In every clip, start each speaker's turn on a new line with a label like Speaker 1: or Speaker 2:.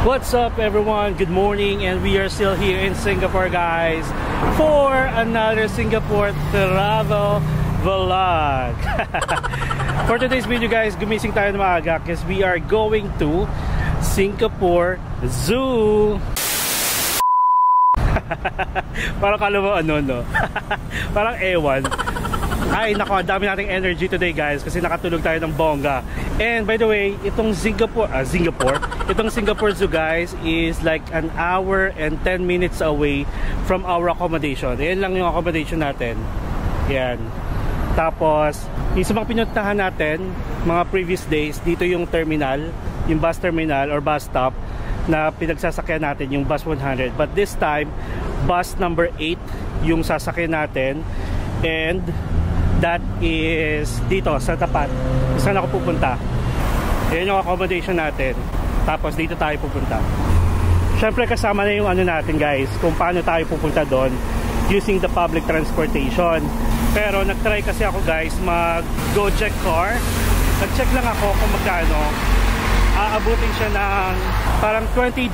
Speaker 1: What's up everyone? Good morning, and we are still here in Singapore, guys, for another Singapore travel vlog. For today's video, guys, gumising tayo ng maaga because we are going to Singapore Zoo. Parang kala mo ano, no? Parang ewan. Ay nako, dami nating energy today, guys, kasi nakatulog tayo ng bongga. And by the way, itong itong Singapore Zoo, guys, is like an hour and 10 minutes away from our accommodation. Yan lang yung accommodation natin. Yan. Tapos yung sa mga pinuntahan natin mga previous days, dito yung terminal, yung bus terminal or bus stop na pinagsasakyan natin, yung bus 100. But this time, bus number 8 yung sasakyan natin. And that is dito sa tapat. Saan ako pupunta? Ayan yung accommodation natin. Tapos dito tayo pupunta. Syempre kasama na yung ano natin, guys, kung paano tayo pupunta doon using the public transportation. Pero nagtry kasi ako, guys, mag Gojek car. Nag-check lang ako kung magkano. Aabutin siya ng parang $20.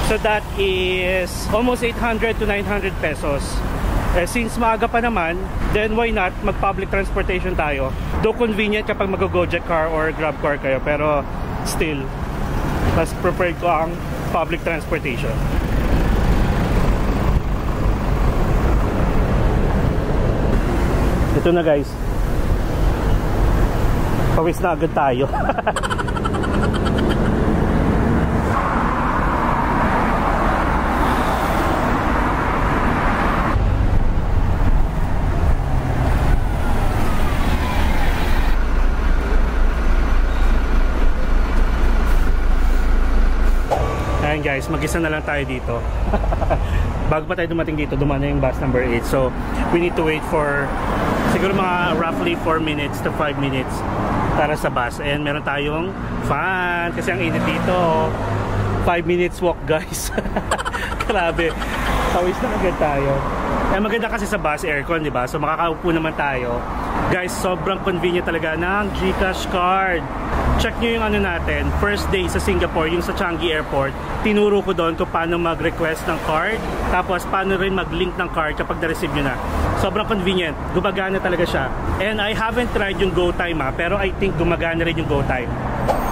Speaker 1: So that is almost 800 to 900 pesos. Since maaga pa naman, then why not mag-public transportation tayo? Though convenient kapag mag-Gojek car or Grab car kayo, pero still, mas preferred ko ang public transportation. Ito na, guys. Pawis na agad tayo. Guys, mag-isa na lang tayo dito. Bago pa tayo dumating dito, dumaan na yung bus number 8. So, we need to wait for siguro mga roughly 4 minutes to 5 minutes para sa bus. And meron tayong fan kasi ang init dito. 5 minutes walk, guys. Grabe. Pawis na agad tayo. Eh, maganda kasi sa bus, aircon, di ba? So, makakaupo naman tayo. Guys, sobrang convenient talaga ng GCash card. Check nyo yung ano natin, first day sa Singapore, yung sa Changi Airport. Tinuro ko doon kung paano mag-request ng card, tapos paano rin mag-link ng card kapag na-receive nyo na. Sobrang convenient, gumagana talaga siya. And I haven't tried yung GoTime, pero I think gumagana rin yung GoTime.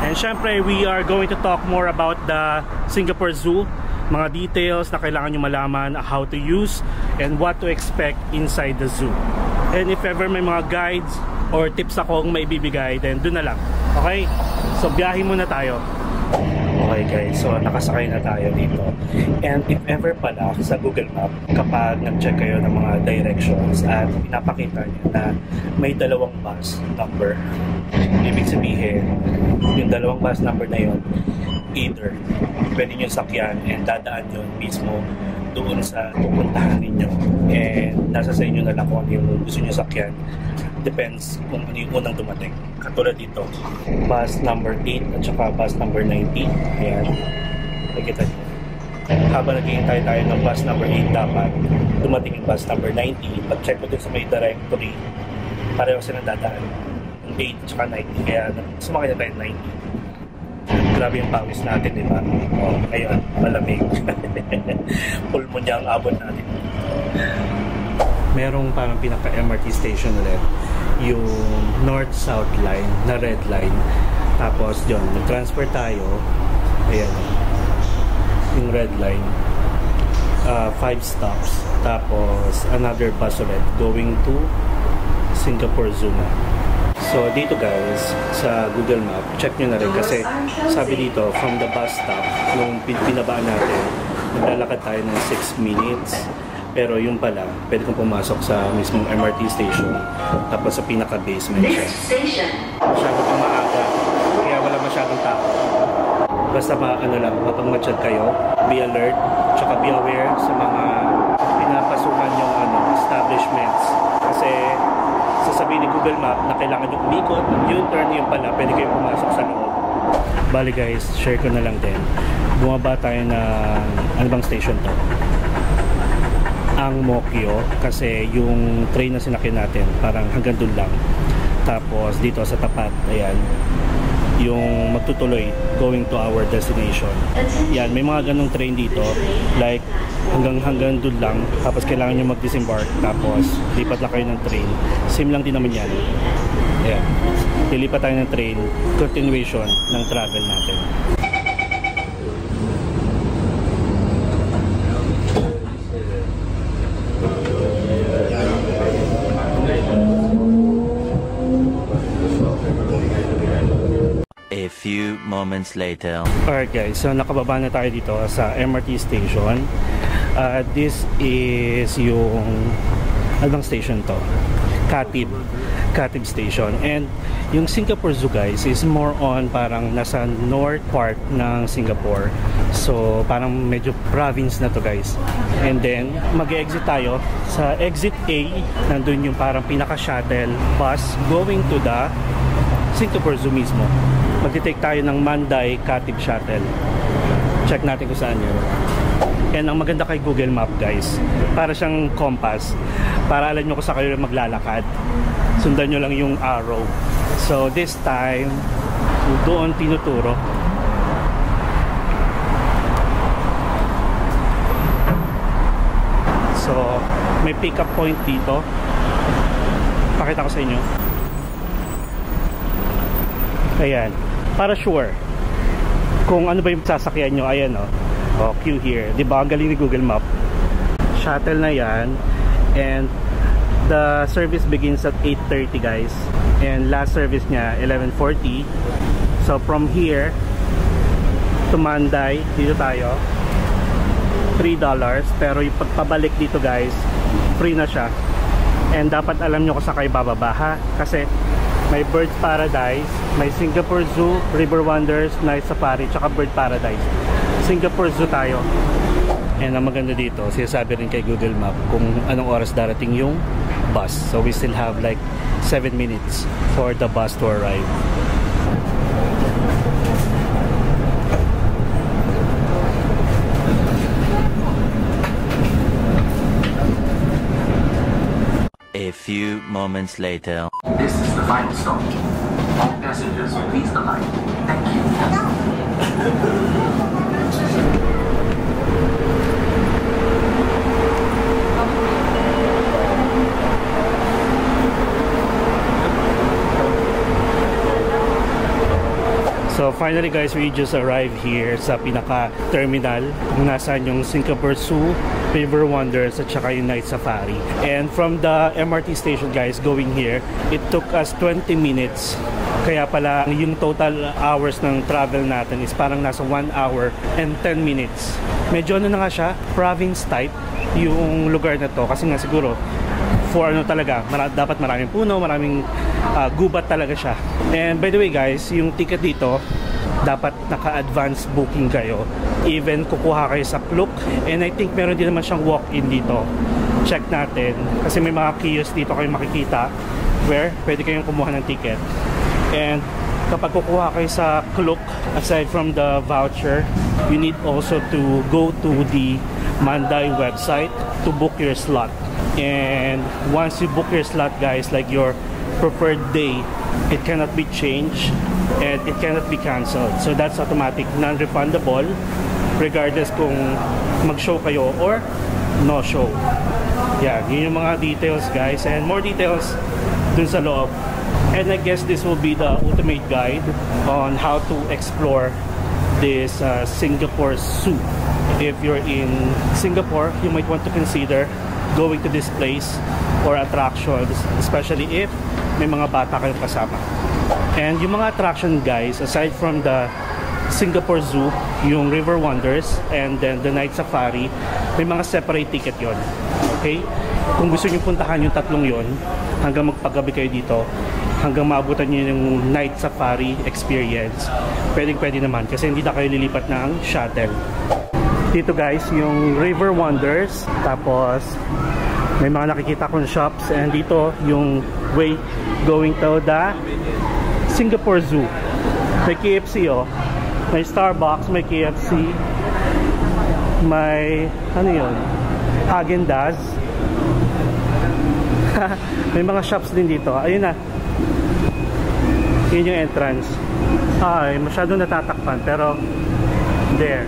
Speaker 1: And syempre, we are going to talk more about the Singapore Zoo, mga details na kailangan nyo malaman, how to use and what to expect inside the zoo. And if ever may mga guides or tips akong maibibigay, then doon na lang. Okay? So, biyahin muna tayo. Okay, guys. So, nakasakay na tayo dito. And if ever pala sa Google Map, kapag nag-check kayo ng mga directions at pinapakita niya na may dalawang bus number, ibig sabihin, yung dalawang bus number na yun, either pwede nyo sakyan and dadaan yun mismo doon sa pupuntahan ninyo. And nasa sa inyo na lang kung ano yung gusto nyo sakyan. Depends kung ano yung unang dumating. Katulad dito, bus number 8 at saka bus number 90. Ayan, nakikita nyo. Habang naghihintay tayo ng bus number 8, dapat dumating yung bus number 90. Pag-check ko dun sa may directory, pareho silang dadaan, yung 8 at saka 90. Kaya sumakay na tayo 90. Grabe yung pawis natin, di ba? Oh, ayun, malamig. Pulmon niya ang abot natin. Merong parang pinaka-MRT station ulit, yung North-South line na red line. Tapos yun, nag-transfer tayo. Ayan, yung red line, 5 stops. Tapos another bus ulit going to Singapore Zoo na. So dito, guys, sa Google Map, check nyo na rin kasi sabi dito, from the bus stop, nung pinabaan natin, naglalakad tayo ng 6 minutes. Pero yung pala, pwede kong pumasok sa mismong MRT station, tapos sa pinaka-basement siya. Masyadong pang maaga, kaya wala masyadong tao. Basta ano lang, mapag-matchat kayo, be alert, tsaka be aware sa mga pinapasukan yung establishments. Kasi sasabihin ni Google Map na kailangan yung umikot, U-turn, yung pala, pwede kayong pumasok sa loob. Bali, guys, share ko na lang din. Bumaba tayo na, ano bang station to? Ang Mokyo, kasi yung train na sinakyan natin parang hanggang dun lang. Tapos dito sa tapat, ayan, yung magtutuloy going to our destination. Yan, may mga ganong train dito, like hanggang dun lang, tapos kailangan nyo mag-disembark, tapos lipat lang kayo ng train. Same lang din naman yan. Ayan, lilipat tayo ng train, continuation ng travel natin.
Speaker 2: A few moments later.
Speaker 1: Alright guys, so nakababa na tayo dito sa MRT station. This is yung anong station to? Katib station. And yung Singapore Zoo guys is more on parang nasa north part ng Singapore. So parang medyo province na to guys. And then mag-exit tayo sa exit A. Nandun yung parang pinaka-shuttle bus going to the Singapore Zoo mismo. Mag-take tayo ng Mandai Katib Shuttle. Check natin kung saan yun. And ang maganda kay Google Map guys, para siyang compass, para alam nyo kung saan kayo maglalakad. Sundan nyo lang yung arrow. So this time doon tinuturo. So may pick up point dito. Pakita ko sa inyo. Ayan, para sure kung ano ba yung sasakyan nyo. Ayan o, oh, queue here, diba? Ang galing ni Google Map. Shuttle na yan. And the service begins at 8:30 guys, and last service nya 11:40. So from here to Mandai, dito tayo, $3. Pero yung pagpabalik dito guys, free na siya. And dapat alam nyo kung saan kayo bababa ha, kasi may Birds Paradise, may Singapore Zoo, River Wonders, Night Safari, tsaka Bird Paradise. Singapore Zoo tayo. And ang maganda dito, sinasabi rin kay Google Map kung anong oras darating yung bus. So we still have like 7 minutes for the bus to arrive.
Speaker 2: A few moments later.
Speaker 3: This is the final stop. All passengers, please alight. Thank you.
Speaker 1: So finally guys, we just arrived here sa pinaka-terminal kung nasaan yung Singapore Zoo, River Wonders at saka yung Night Safari. And from the MRT station guys going here, it took us 20 minutes. Kaya pala yung total hours ng travel natin is parang nasa 1 hour and 10 minutes. Medyo ano na nga siya, province type yung lugar na to, kasi nga siguro for ano talaga, dapat maraming puno, maraming gubat talaga siya. And by the way guys, yung ticket dito dapat naka-advance booking kayo. Even kukuha kayo sa Klook, and I think meron din naman siyang walk-in dito. Check natin kasi may mga kiosk dito kayo makikita where pwede kayong kumuha ng ticket. And kapag kukuha kayo sa Klook, aside from the voucher, you need also to go to the Mandai website to book your slot. And once you book your slot guys, like your preferred day, it cannot be changed and it cannot be cancelled. So that's automatic, non-refundable regardless kung mag-show kayo or no show. Yeah, yun yung mga details guys, and more details dun sa loob. And I guess this will be the ultimate guide on how to explore this Singapore Zoo. If you're in Singapore, you might want to consider going to this place or attractions, especially if may mga bata kayong kasama. And yung mga attraction guys, aside from the Singapore Zoo, yung River Wonders, and then the Night Safari, may mga separate ticket yon. Okay? Kung gusto nyo puntahan yung tatlong yon, hanggang magpagabi kayo dito, hanggang maabutan nyo yung Night Safari experience, pwede naman kasi hindi na kayo lilipat ng shuttle. Dito guys, yung River Wonders, tapos may mga nakikita kong shops, and dito yung way going to the Singapore Zoo. May KFC oh, may Starbucks, may KFC, may ano yun, Häagen-Dazs. May mga shops din dito. Ayun na, yun yung entrance. Ay, masyadong natatakpan pero there.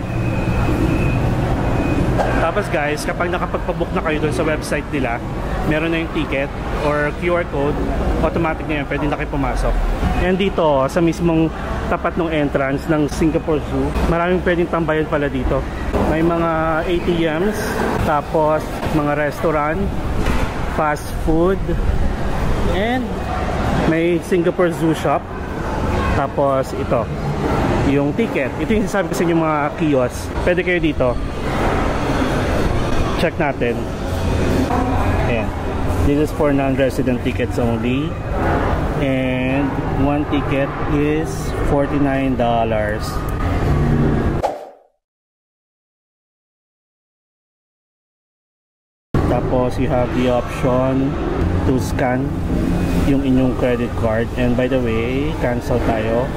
Speaker 1: Tapos guys, kapag nakapagpabook na kayo doon sa website nila, meron na yung ticket or QR code, automatic na yan, pwede na kayo pumasok. And dito, sa mismong tapat ng entrance ng Singapore Zoo, maraming pwedeng tambayan pala dito. May mga ATMs, tapos mga restaurant, fast food, and may Singapore Zoo shop. Tapos ito, yung ticket. Ito yung sasabi ko sa inyo mga kiosk. Pwede kayo dito. Check natin. Ayan. This is for non-resident tickets only. And one ticket is $49. Tapos you have the option to scan yung inyong credit card. And by the way, cancel tayo.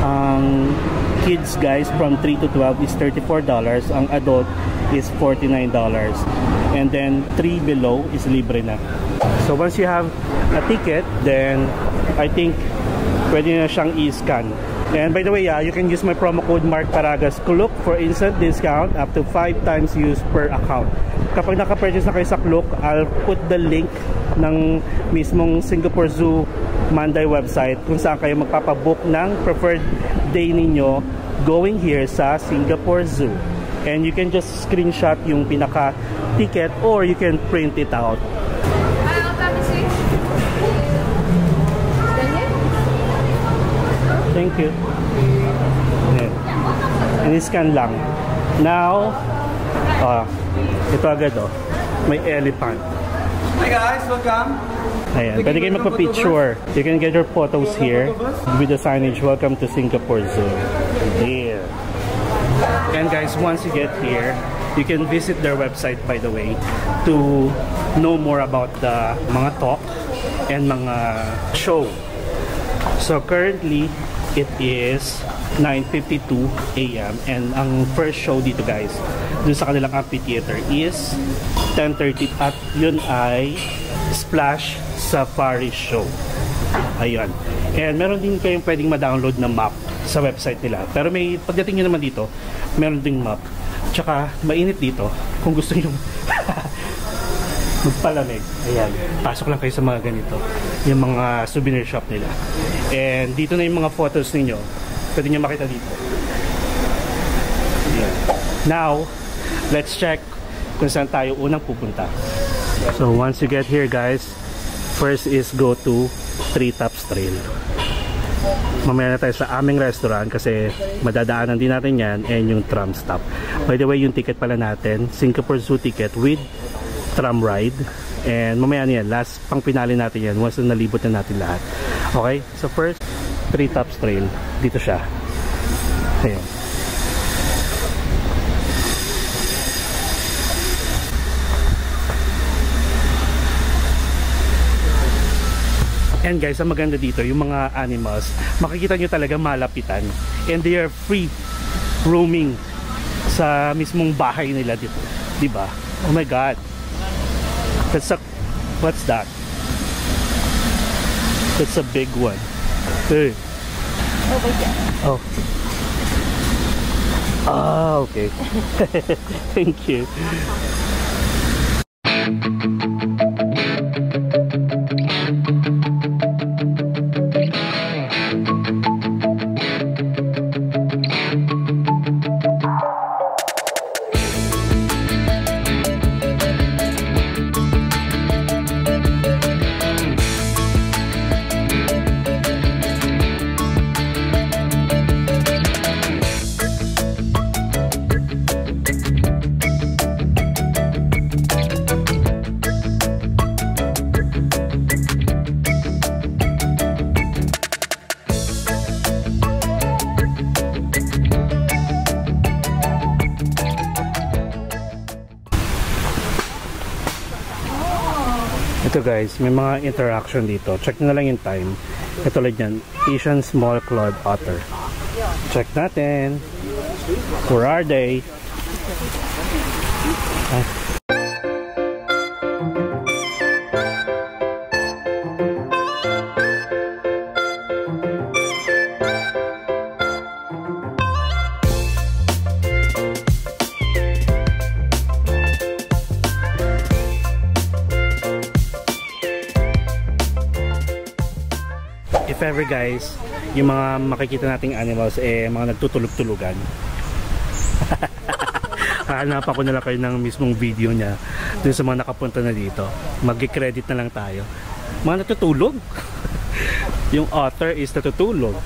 Speaker 1: Ang kids guys from 3 to 12 is $34. Ang adult is $49. And then 3 below is libre na. So once you have a ticket, then I think pwede na siyang i-scan. And by the way, you can use my promo code MarkParagas Klook for instant discount up to 5 times use per account. Kapag naka-purchase na kayo sa Klook, I'll put the link ng mismong Singapore Zoo Manday website kung saan kayo magpapabook ng preferred day ninyo going here sa Singapore Zoo. And you can just screenshot yung pinaka-ticket or you can print it out. Thank you. And scan lang. Now, ito agad may elephant.
Speaker 4: Hi guys, welcome.
Speaker 1: Ayan, pwede kayo magpa-picture. You can get your photos here with the signage, welcome to Singapore Zoo. There. And guys, once you get here, you can visit their website by the way to know more about the mga talk and mga show. So currently, it is 9:52 AM and ang first show dito guys dun sa kanilang amphitheater is 10:30 at yun ay Splash Safari Show. Ayun. And meron din kayong pwedeng ma-download na map sa website nila. Pero may pagdating nyo naman dito, meron ding map. Tsaka mainit dito kung gusto nyo magpalamig. Ayan. Pasok lang kayo sa mga ganito. Yung mga souvenir shop nila. And dito na yung mga photos ninyo. Pwede nyo makita dito. Ayan. Now, let's check kung saan tayo unang pupunta. So once you get here guys, first is go to Treetops Trail. Mamaya na tayo sa aming restaurant kasi madadaanan din natin yan and yung tram stop. By the way, yung ticket pala natin, Singapore Zoo ticket with tram ride. And mamaya na yan, last pang pinali natin yan once na nalibot na natin lahat. Okay, so first Treetops Trail, dito siya. Ayan. And guys, ang maganda dito, yung mga animals, makikita nyo talaga malapitan. And they are free roaming sa mismong bahay nila dito. Diba? Oh my God. That's a, what's that? That's a big one. Hey. Oh. Ah, okay. Thank you. Ito guys, may mga interaction dito. Check nyo na lang yung time. Ito lang yan, Asian Small Clawed Otter. Check natin. Where are they? ever guys, yung mga makikita nating animals mga nagtutulog-tulugan. Hahanapan ko na lang kayo ng mismong video niya dun sa mga nakapunta na dito. Mag-credit na lang tayo. Mga natutulog. Yung otter is natutulog.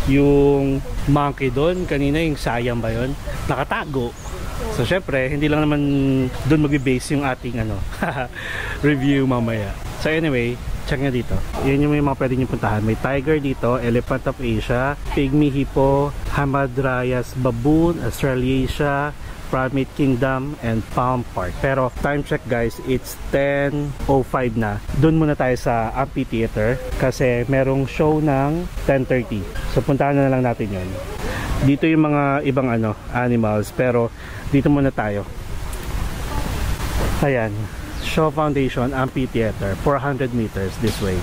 Speaker 1: Yung monkey doon, kanina yung sayang ba yun? Nakatago. So syempre, hindi lang naman doon magbe-base yung ating review mamaya. So anyway, check nga dito. Yan yung mga pwede nyo puntahan. May tiger dito, elephant of Asia, pygmy hippo, Hamadryas baboon, Australasia, Primate Kingdom, and Palm Park. Pero time check guys, it's 10:05 na. Doon muna tayo sa amphitheater kasi merong show ng 10:30. So puntahan na lang natin yon. Dito yung mga ibang animals, pero dito muna tayo. Ayan, Shaw Foundation Amphitheater, 400 meters this way.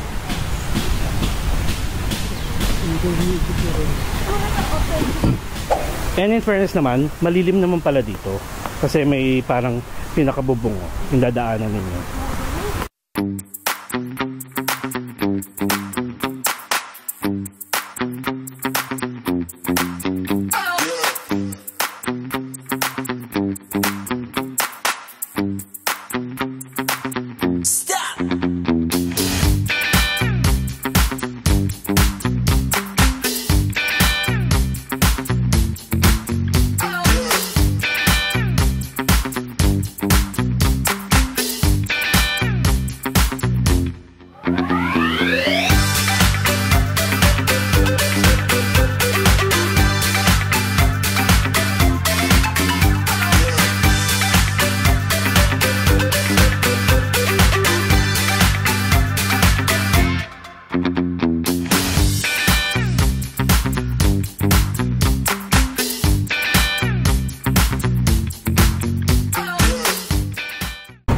Speaker 1: And in fairness naman, malilim naman pala dito kasi may parang pinakabubong yung dadaanan ninyo.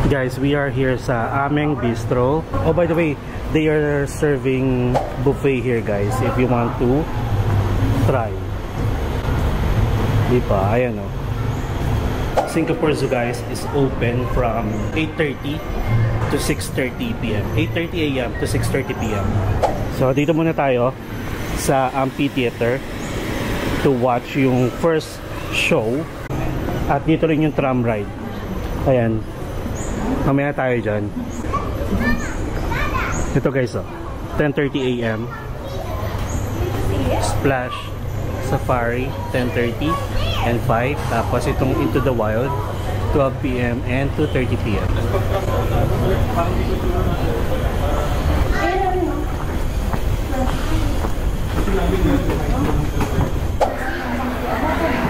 Speaker 1: Guys, we are here sa Ameng Bistro. Oh, by the way, they are serving buffet here guys if you want to try. Di ba? Ayan o. Singapore Zoo guys is open from 8:30 to 6:30 p.m. 8:30 a.m. to 6:30 p.m. So dito muna tayo sa amphitheater to watch yung first show. At dito rin yung tram ride. Ayan. Mamaya tayo dyan. Ito guys 10:30 a.m. Splash Safari 10:30 and 5. Tapos itong Into the Wild 12 p.m. and 2:30 p.m.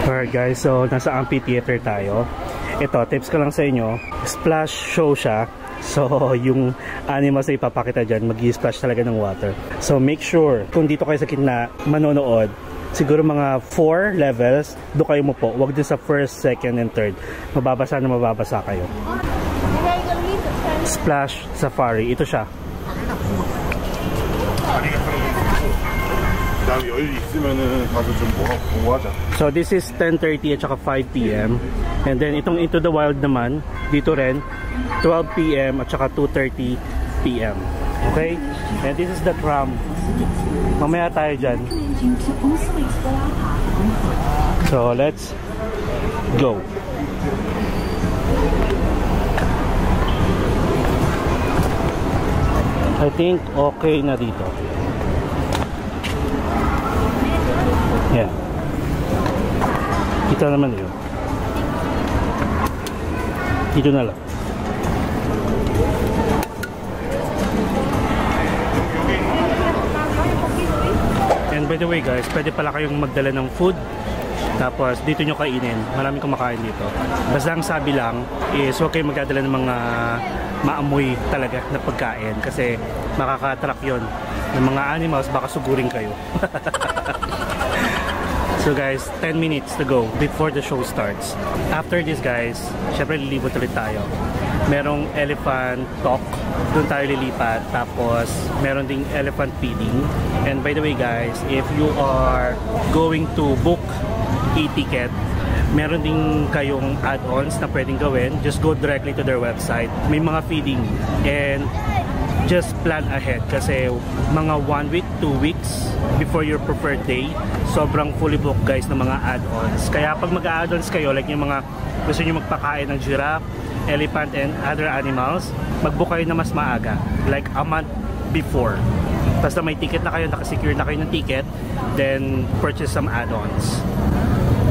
Speaker 1: Alright guys, so nasa amphitheater tayo. Ito, tips ko lang sa inyo, splash show siya. So, yung animals na ipapakita dyan, mag-i-splash talaga ng water. So, make sure, kung dito kayo sa gitna, manonood, siguro mga 4 levels, doon kayo mo po. Huwag din sa first, second, and third. Mababasa na mababasa kayo. Splash Safari. Ito siya. So this is 10:30 at saka 5 p.m. And then itong Into the Wild naman, dito rin 12 p.m. at saka 2:30 p.m. Okay? And this is the tram. Mamaya tayo dyan. So let's go. I think okay na dito. Yeah. Kita naman yun. Dito na lang. And by the way guys, pwede pala kayong magdala ng food. Tapos dito nyo kainin. Maraming kumakain dito. Basta ang sabi lang is huwag kayong magdadala ng mga maamoy talaga na pagkain. Kasi makaka-attract yun ng mga animals, baka sugurin kayo. So guys, 10 minutes to go before the show starts. After this guys, syempre lilibot ulit tayo. Merong elephant talk, doon tayo lilipat. Tapos meron ding elephant feeding. And by the way guys, if you are going to book e-ticket, meron din kayong add-ons na pwedeng gawin. Just go directly to their website. May mga feeding and just plan ahead kasi mga 1 week, 2 weeks before your preferred day, sobrang fully booked guys ng mga add-ons. Kaya pag mag-add-ons kayo, like yung mga gusto nyo magpakain ng giraffe, elephant, and other animals, mag-book kayo na mas maaga, like a month before. Tapos na may ticket na kayo, nakasecure na kayo ng ticket, then purchase some add-ons.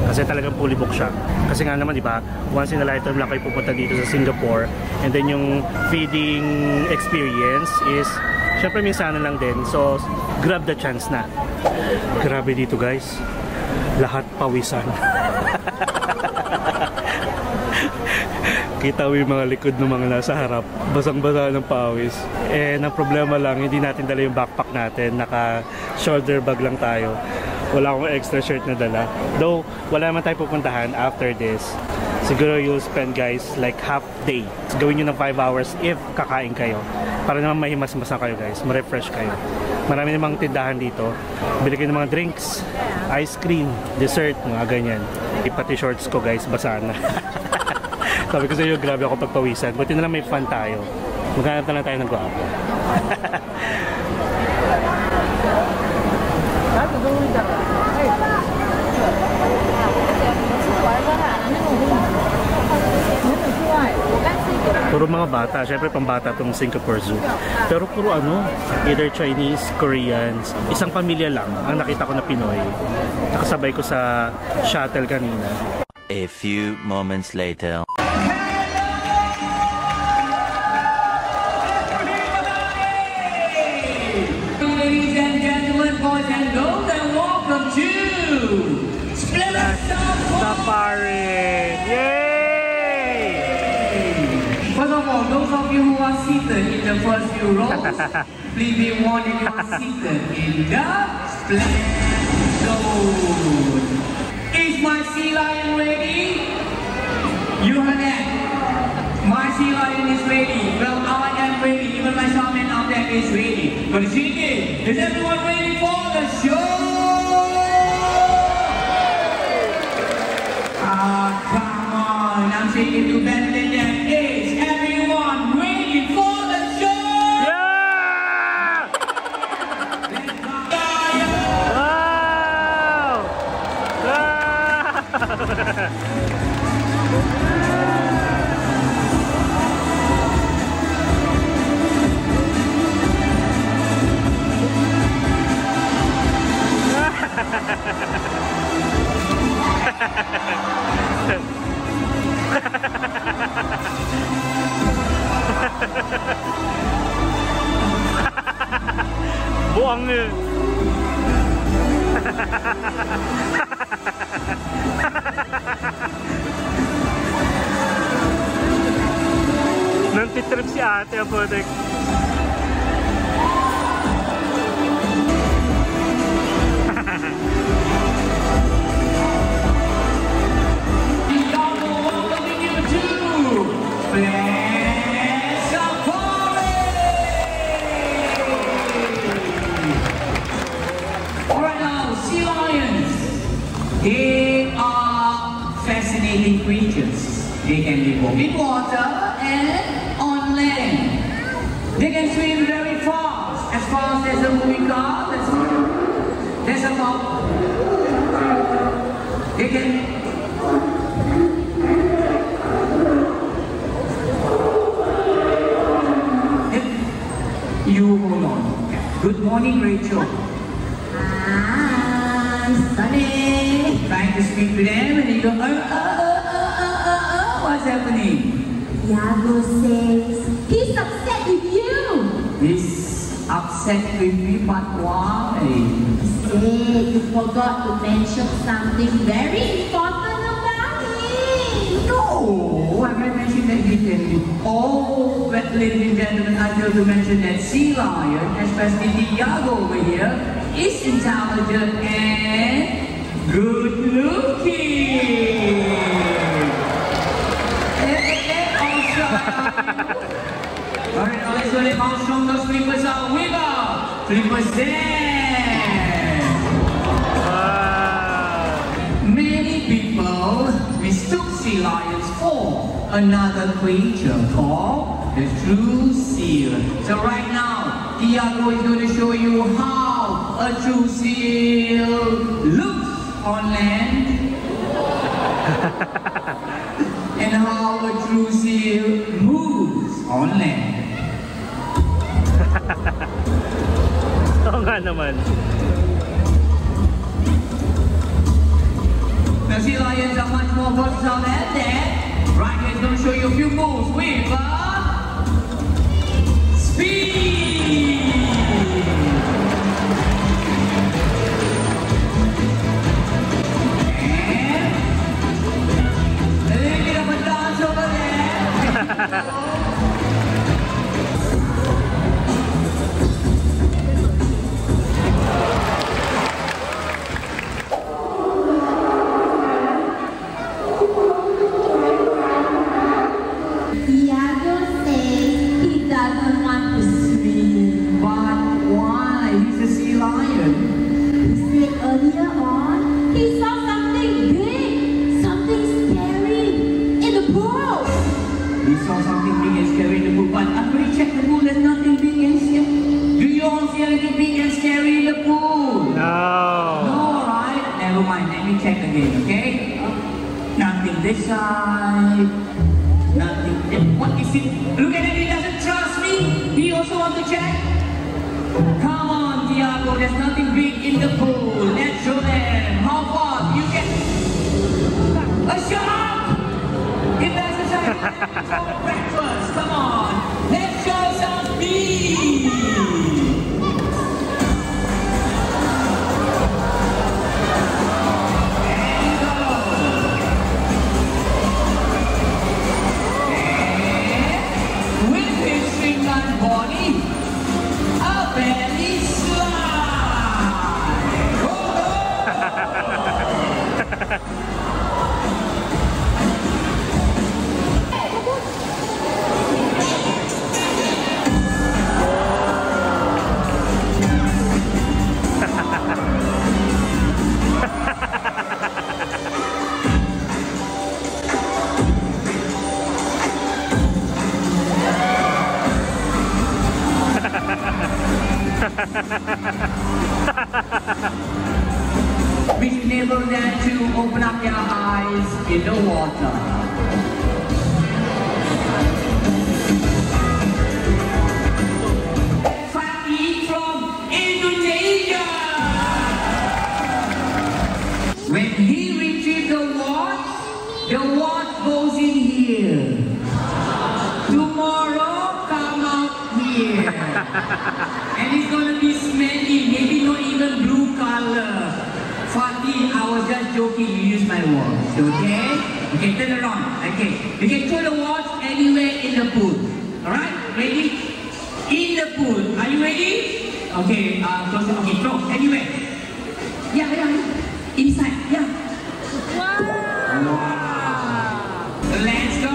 Speaker 1: Kasi talagang fully book siya. Kasi nga naman, di ba, once in a lifetime lang kayo pupunta dito sa Singapore, and then yung feeding experience is, syempre minsan lang din. So, grab the chance na. Grabe dito guys. Lahat pawisan. Kita mo yung mga likod ng mga nasa harap. Basang-basa ng pawis. And ang problema lang, hindi natin dala yung backpack natin. Naka shoulder bag lang tayo. Wala akong extra shirt na dala. Though, wala naman tayo pupuntahan after this. Siguro you'll spend guys like half day. Gawin nyo ng 5 hours if kakain kayo. Para naman mahimas-masa kayo guys. Ma-refresh kayo. Marami namang tindahan dito. Bili kayo ng mga drinks, ice cream, dessert, mga ganyan. Pati shorts ko guys, basa na. Sabi ko sa iyo, grabe ako pagpawisan. Buti na lang may fun tayo. Maghanap na lang tayo ng guwapo. Puro mga bata, syempre pambata tong Singapore Zoo. Pero puro ano, either Chinese, Koreans, isang pamilya lang ang nakita ko na Pinoy. Nakasabay ko sa shuttle kanina.
Speaker 2: A few moments later.
Speaker 5: Ladies and gentlemen, boys and girls, and welcome to Splash
Speaker 1: Safari! Yay!
Speaker 5: First of all, those of you who are seated in the first few rows, please be warned that you are seated in the Splash Zone. Is my sea lion ready? You heard that? My sea lion is ready. Well, I am ready. Even my shaman out there is ready. But is everyone ready for the show? Come on. I'm saying it to better than that. Is everyone ready for the show?
Speaker 1: Yeah!
Speaker 5: Let's go.
Speaker 1: Buang ni. Nantitrip si ate po.
Speaker 5: They are fascinating creatures. They can live both in water and on land. They can swim very fast as a moving car. That's about. They can. You hold on. Good morning, Rachel.
Speaker 6: Hi, Sunny.
Speaker 5: Trying to speak to them and you go, what's happening?
Speaker 6: Yago says he's upset with you.
Speaker 5: He's upset with me, but why?
Speaker 6: Say you forgot to mention something very important about him.
Speaker 5: No, I haven't mentioned that detail. Oh, but ladies and gentlemen, I failed to mention that sea lion, especially Diago over here, is intelligent and good looking. Alright, let's go. How strong those flippers are. Wiggle! Flippers there! Many people mistook sea lions for another creature called the true seal. So right now, Tiago is going to show you how a true seal looks on land and how a true seal moves on land.
Speaker 1: Oo nga naman.
Speaker 5: Now sea lions are much more versatile than that. Right here is going to show you a few moves with speed. And a little bit of a dance over there.
Speaker 6: Tiago says he doesn't want to swim.
Speaker 5: But why? He's a sea lion.
Speaker 6: He said earlier on he saw something big, something scary in the pool.
Speaker 5: We saw something big and scary in the pool, but after we checked the pool, there's nothing big and scary. Do you all see anything big and scary in the pool?
Speaker 1: No.
Speaker 5: No, right? Never mind. Let me check again, okay? Nothing this side. Nothing. What is it? Look at it. He doesn't trust me. He also wants to check. Come on, Tiago. There's nothing big in the pool. Let's show them. How far you get? A shark! If that's a shark, for breakfast. Come on. Let's show some speed. Body, a belly slide. Which enable them to open up their eyes in the water. Fatih from Indonesia. When he retrieves the watch goes in here. Tomorrow, come out here. And it's gonna be smelly, maybe not even blue color. Fatih, I was just joking, you use my watch, okay? Okay, turn around, okay. You can throw the watch anywhere in the pool. Alright, ready? In the pool, are you ready? Okay, close it, okay, throw, anywhere. Yeah, inside, yeah. Wow! Let's go!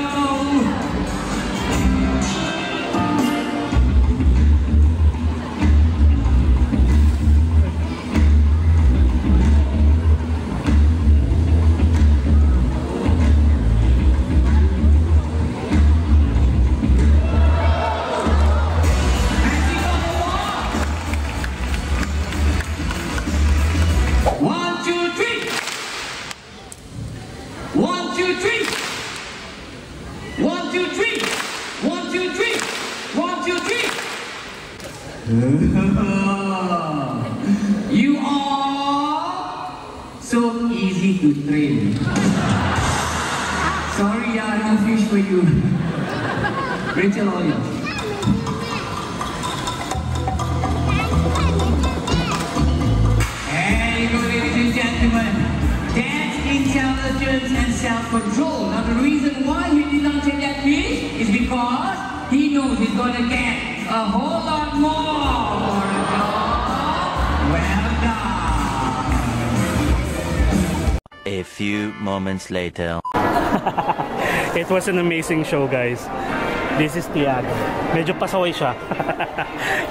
Speaker 5: You are so easy to train. Sorry, no fish for you. Rachel, all yours. There you go, ladies and gentlemen. That's intelligence and self-control. Now the reason why he did not take that fish is because he knows he's going to get a whole lot more for a job. Well done.
Speaker 2: A few moments later.
Speaker 1: It was an amazing show, guys. This is Tiago. Medyo pasaway siya.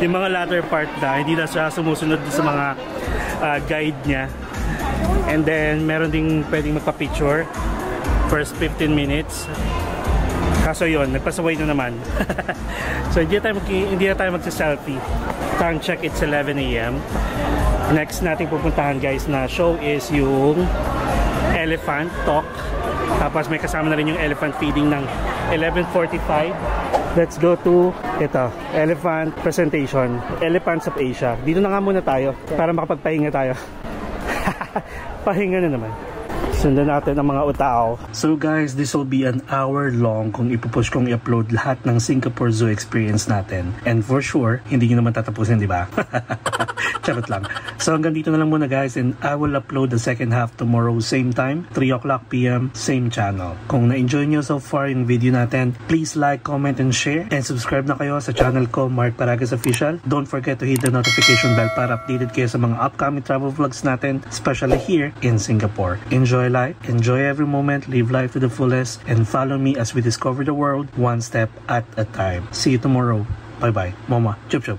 Speaker 1: Yung mga latter part na, hindi na siya sumusunod sa mga guide niya. And then, meron ding pwedeng magpa-picture. First 15 minutes. Kaso yun, nagpasaway na naman. So hindi na tayo magsa-selfie. Time check, it's 11 AM. Next nating pupuntahan guys na show is yung Elephant Talk. Tapos may kasama na rin yung elephant feeding ng 11:45. Let's go to ito, elephant presentation, Elephants of Asia. Dito na nga muna tayo para makapagpahinga tayo. Pahinga na naman. Sundan natin ang mga utao. So guys, this will be an hour long kung ipupush kong i-upload lahat ng Singapore Zoo experience natin. And for sure, hindi nyo naman tatapusin, di ba? Charot lang. So hanggang dito na lang muna guys, and I will upload the second half tomorrow same time, 3 o'clock PM, same channel. Kung na-enjoy nyo so far yung video natin, please like, comment, and share. And subscribe na kayo sa channel ko, Mark Paragas Official. Don't forget to hit the notification bell para updated kayo sa mga upcoming travel vlogs natin, especially here in Singapore. Enjoy life, enjoy every moment, live life to the fullest, and follow me as we discover the world one step at a time. See you tomorrow. Bye bye. Mama. Chup chup.